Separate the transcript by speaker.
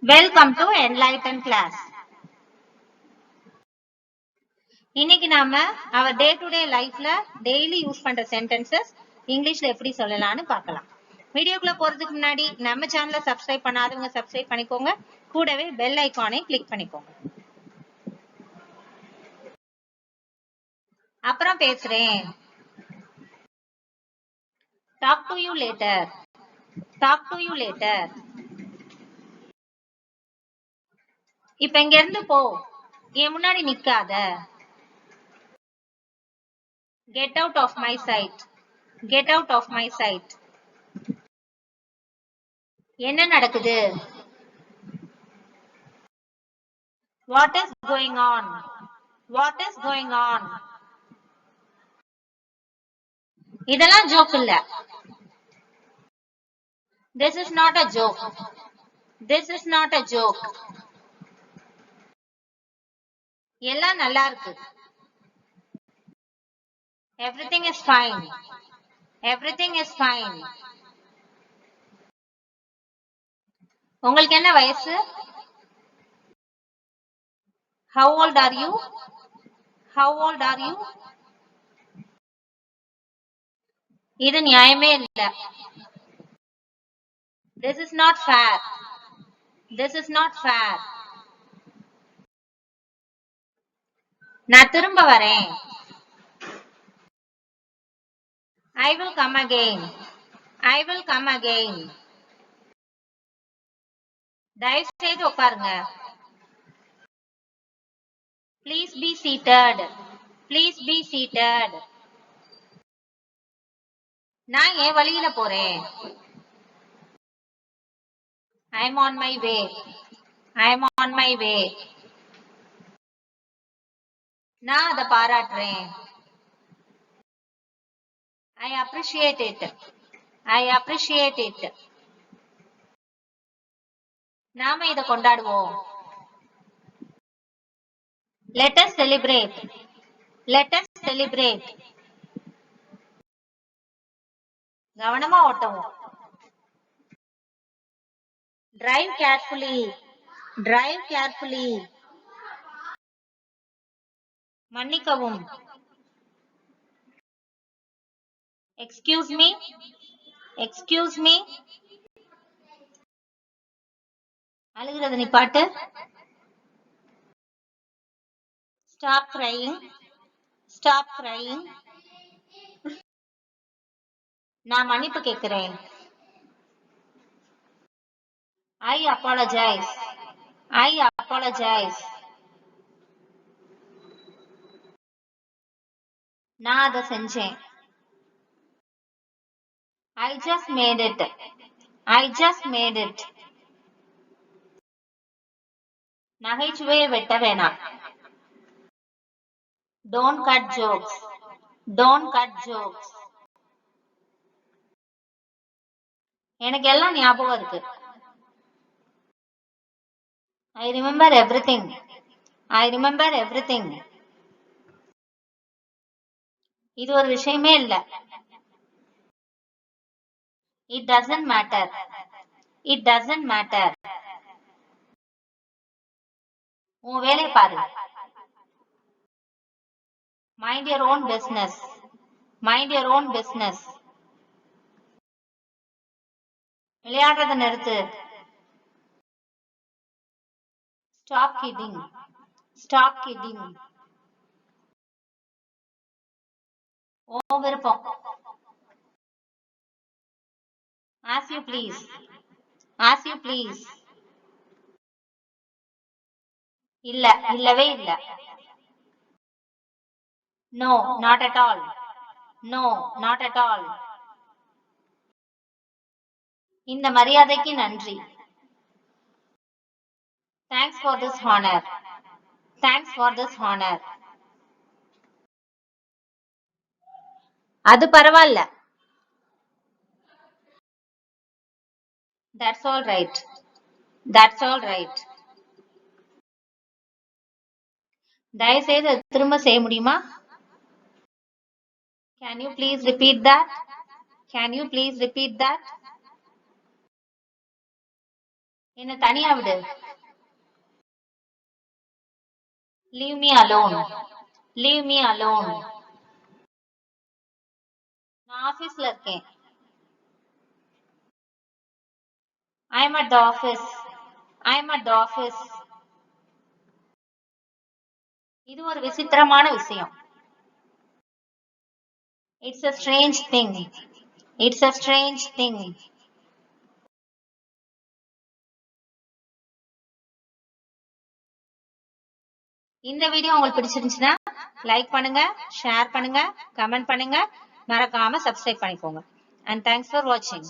Speaker 1: Welcome to enlighten class. இன்னைக்கு நாம our day to day lifeல daily use பண்ற sentences இங்கிலீஷ்ல எப்படி சொல்லலாம்னு பார்க்கலாம். வீடியோக்குள்ள போறதுக்கு முன்னாடி நம்ம சேனலை சப்ஸ்கிரைப் பண்ணாதவங்க சப்ஸ்கிரைப் பண்ணிக்கோங்க. கூடவே பெல் ஐகானை கிளிக் பண்ணிக்கோங்க. அப்புறம் பேசுறேன். Talk to you later. Talk to you later. இப்ப இங்க இருந்து போ. என் முன்னாடி நிக்காத. Get out of my sight. Get out of my sight. என்ன நடக்குது? What is going on? What is going on? இதெல்லாம் ஜோக் இல்ல. This is not a joke. This is not a joke. எல்லாம் நல்லா இருக்கு. Everything is fine. Everything is fine. உங்களுக்கு என்ன வயசு? How old are you? How old are you? இது நியாயமே இல்ல. This is not fair. This is not fair. நான் திரும்ப வரேன். I will come again. I will come again. தயவு செய்து உட்காருங்க. Please be seated. Please be seated. நான் என் வழியில போறேன். I am on my way. I am on my way. நான் அதை பாராட்டுறேன். I appreciate it. I appreciate it. நாம இதை கொண்டாடுவோம். Let us celebrate. Let us celebrate. கவனமா ஓட்டவும். Drive carefully. Drive carefully. மன்னிக்கவும். Excuse me. Excuse me. அழுகிறது நிப்பாட்டு. Stop crying. Stop crying. நான் மன்னிப்பு கேட்கிறேன். I apologize. I apologize. நான் அதை செஞ்சேன். I just made it. I just made it. நகைச்சுவையை வெட்ட வேணாம். Don't cut jokes. Don't cut jokes. எனக்கு எல்லாம் ஞாபகம் இருக்கு. I remember everything. I remember everything. இது ஒரு விஷயமே இல்ல. It doesn't matter. It doesn't matter. உன் வேலை பாரு. Mind your own business. Mind your own business. விளையாடுறத நிறுத்து. Stop kidding. Stop kidding. ஓ விருப்பம். As you please. As you please. இல்ல, இல்லவே இல்ல. No, not at all. No, not at all. இந்த மரியாதைக்கு நன்றி. Thanks for this honor. Thanks for this honor. அது பரவாயில்ல. That's all right. That's all right. தயவு செய்து திரும்ப செய்ய முடியுமா? Can you please repeat that? Can you please repeat that? என்ன தனியா விடு. Leave me alone. Leave me alone. நான் ஆபீஸ்ல இருக்கேன். I am at the office. I am at the office. இது ஒரு விசித்திரமான விஷயம். It's a strange thing. It's a strange thing. இந்த வீடியோ உங்களுக்கு பிடிச்சிருந்துச்சுன்னா லைக் பண்ணுங்க, ஷேர் பண்ணுங்க, கமெண்ட் பண்ணுங்க, மறக்காம சப்ஸ்கிரைப் பண்ணிக்கோங்க. And thanks for watching.